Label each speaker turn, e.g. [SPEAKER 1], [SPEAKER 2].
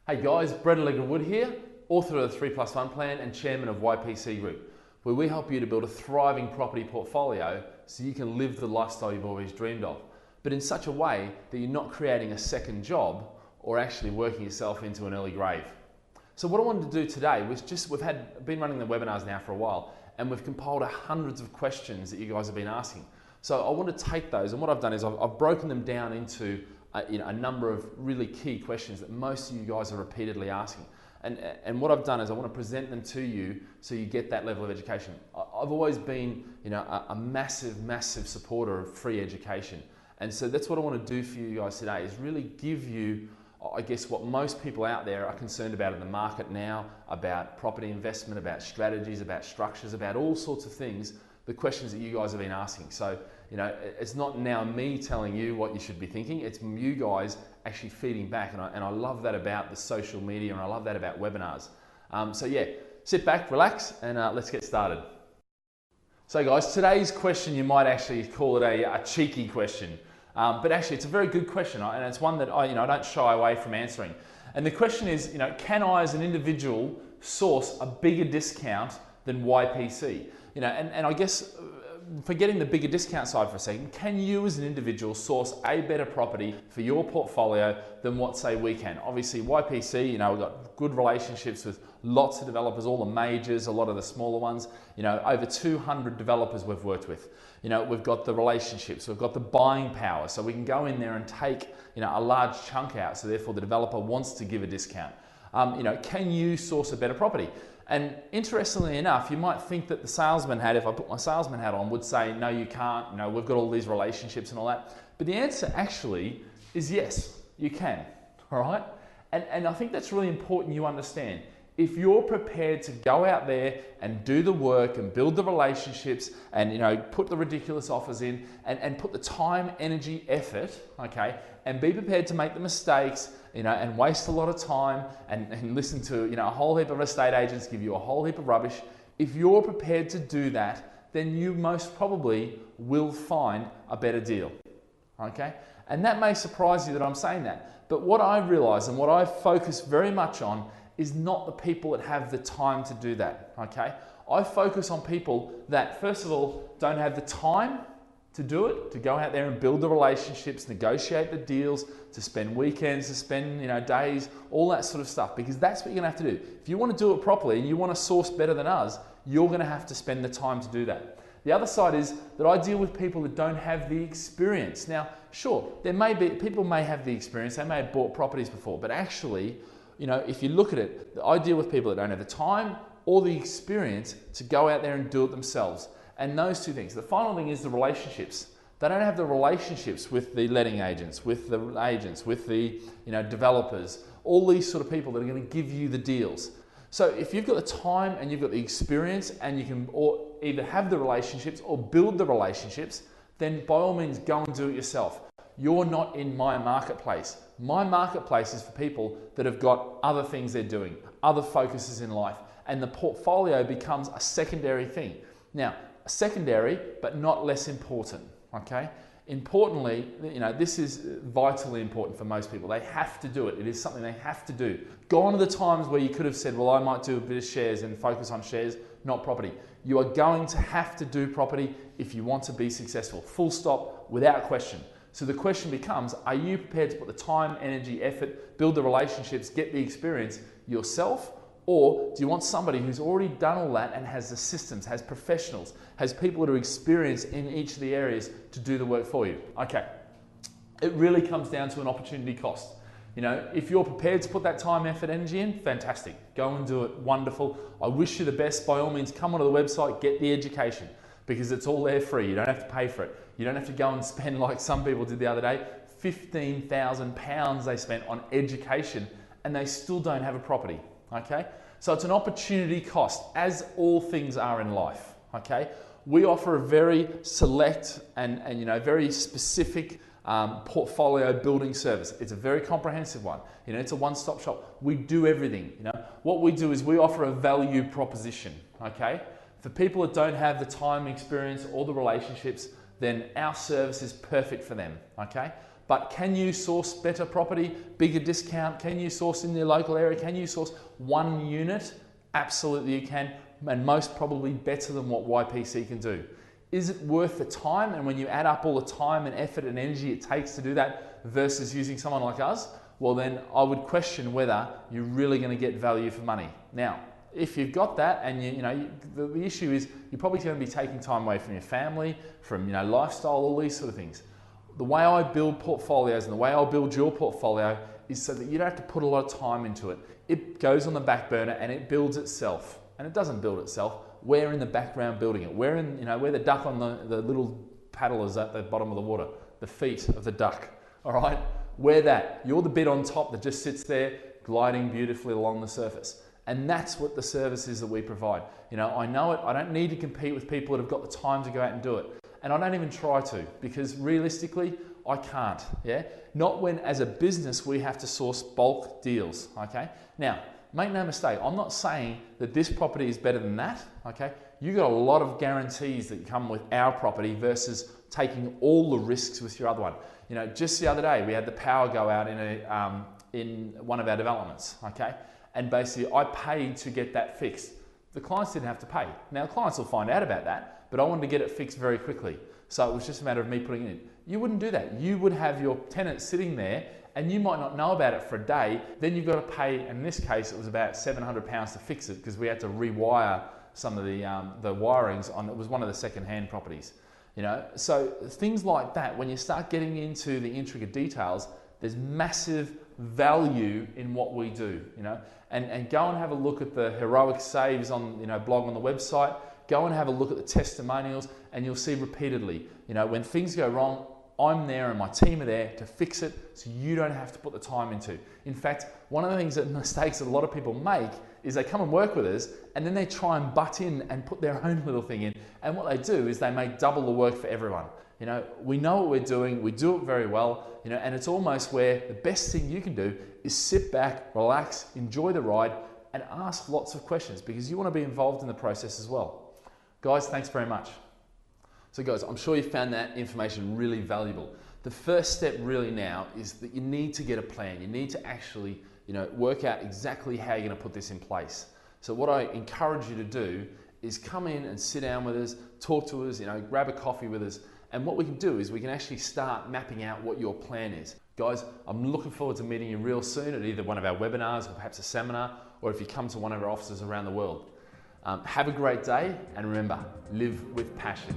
[SPEAKER 1] Hey guys, Brendan Wood here, author of the 3+1 Plan and chairman of YPC Group, where we help you to build a thriving property portfolio so you can live the lifestyle you've always dreamed of, but in such a way that you're not creating a second job or actually working yourself into an early grave. So what I wanted to do today was we've been running the webinars now for a while, and we've compiled hundreds of questions that you guys have been asking. So I want to take those, and what I've done is I've broken them down into a number of really key questions that most of you guys are repeatedly asking. And what I've done is I want to present them to you so you get that level of education. I've always been a massive supporter of free education. And so that's what I want to do for you guys today, is really give you, I guess, what most people out there are concerned about in the market now, about property investment, about strategies, about structures, about all sorts of things, the questions that you guys have been asking. So, it's not now me telling you what you should be thinking, it's you guys actually feeding back. And I love that about the social media, and I love that about webinars. So yeah, sit back, relax, and let's get started. So guys, today's question, you might actually call it a cheeky question, but actually it's a very good question, and it's one that I don't shy away from answering. And the question is, can I as an individual source a bigger discount than YPC? And I guess, forgetting the bigger discount side for a second, can you as an individual source a better property for your portfolio than what, say, we can? Obviously YPC, we've got good relationships with lots of developers, all the majors, a lot of the smaller ones, over 200 developers we've worked with. We've got the relationships, we've got the buying power, so we can go in there and take a large chunk out, so therefore the developer wants to give a discount. Can you source a better property? And interestingly enough, you might think that the salesman hat, if I put my salesman hat on, would say, no, you can't, we've got all these relationships and all that. But the answer actually is yes, you can, all right? And I think that's really important you understand. If you're prepared to go out there and do the work and build the relationships and put the ridiculous offers in and put the time, energy, effort, okay, and be prepared to make the mistakes, and waste a lot of time and listen to a whole heap of estate agents give you a whole heap of rubbish. If you're prepared to do that, then you most probably will find a better deal, okay? And that may surprise you that I'm saying that, but what I realize and what I focus very much on is not the people that have the time to do that, okay? I focus on people that, first of all, don't have the time to do it, to go out there and build the relationships, negotiate the deals, to spend weekends, to spend days, all that sort of stuff, because that's what you're gonna have to do. If you want to do it properly and you want to source better than us, you're gonna have to spend the time to do that. The other side is that I deal with people that don't have the experience. Now, sure, people may have the experience, they may have bought properties before, but actually, if you look at it, I deal with people that don't have the time or the experience to go out there and do it themselves. And those two things. The final thing is the relationships. They don't have the relationships with the letting agents, with the agents, with the developers, all these sort of people that are going to give you the deals. So if you've got the time and you've got the experience and you can either have the relationships or build the relationships, then by all means go and do it yourself. You're not in my marketplace. My marketplace is for people that have got other things they're doing, other focuses in life, and the portfolio becomes a secondary thing. Now, secondary, but not less important, okay? Importantly, this is vitally important for most people. They have to do it. It is something they have to do. Gone are the times where you could have said, well, I might do a bit of shares and focus on shares, not property. You are going to have to do property if you want to be successful. Full stop, without question. So the question becomes, are you prepared to put the time, energy, effort, build the relationships, get the experience yourself? Or do you want somebody who's already done all that and has the systems, has professionals, has people that are experienced in each of the areas to do the work for you? Okay, it really comes down to an opportunity cost. If you're prepared to put that time, effort, energy in, fantastic. Go and do it, wonderful. I wish you the best. By all means, come onto the website, get the education, because it's all there free. You don't have to pay for it. You don't have to go and spend, like some people did the other day, £15,000 they spent on education and they still don't have a property. Okay, so it's an opportunity cost, as all things are in life. Okay, we offer a very select and very specific portfolio building service. It's a very comprehensive one. It's a one-stop shop. We do everything. What we do is we offer a value proposition. Okay, for people that don't have the time, experience, or the relationships, then our service is perfect for them. Okay, But can you source better property, bigger discount? Can you source in your local area? Can you source one unit? Absolutely you can, and most probably better than what YPC can do. Is it worth the time? And when you add up all the time and effort and energy it takes to do that versus using someone like us, well then I would question whether you're really going to get value for money. Now, if you've got that, and the issue is you're probably going to be taking time away from your family, from lifestyle, all these sort of things. The way I build portfolios and the way I'll build your portfolio is so that you don't have to put a lot of time into it. It goes on the back burner and it builds itself. And it doesn't build itself. We're in the background building it. We're the duck on the little paddlers at the bottom of the water, the feet of the duck. All right, we're that. You're the bit on top that just sits there, gliding beautifully along the surface. And that's what the service is that we provide. I know it. I don't need to compete with people that have got the time to go out and do it. And I don't even try to, because realistically, I can't. Yeah, not when as a business we have to source bulk deals. Okay, now make no mistake, I'm not saying that this property is better than that. Okay, you got a lot of guarantees that come with our property versus taking all the risks with your other one. Just the other day we had the power go out in one of our developments. Okay, and basically I paid to get that fixed. The clients didn't have to pay. Now the clients will find out about that, but I wanted to get it fixed very quickly. So it was just a matter of me putting it in. You wouldn't do that. You would have your tenant sitting there and you might not know about it for a day. Then you've got to pay, in this case, it was about £700 to fix it because we had to rewire some of the wirings on, it was one of the second-hand properties. So things like that, when you start getting into the intricate details, there's massive value in what we do, and go and have a look at the heroic saves on, blog on the website. Go and have a look at the testimonials and you'll see repeatedly, when things go wrong, I'm there and my team are there to fix it so you don't have to put the time into. In fact, one of the things mistakes that a lot of people make is they come and work with us and then they try and butt in and put their own little thing in. And what they do is they make double the work for everyone. We know what we're doing, we do it very well, and it's almost where the best thing you can do is sit back, relax, enjoy the ride, and ask lots of questions because you want to be involved in the process as well. Guys, thanks very much. So guys, I'm sure you found that information really valuable. The first step really now is that you need to get a plan. You need to actually, work out exactly how you're going to put this in place. So what I encourage you to do is come in and sit down with us, talk to us, grab a coffee with us. And what we can do is we can actually start mapping out what your plan is. Guys, I'm looking forward to meeting you real soon at either one of our webinars or perhaps a seminar, or if you come to one of our offices around the world. Have a great day, and remember, live with passion.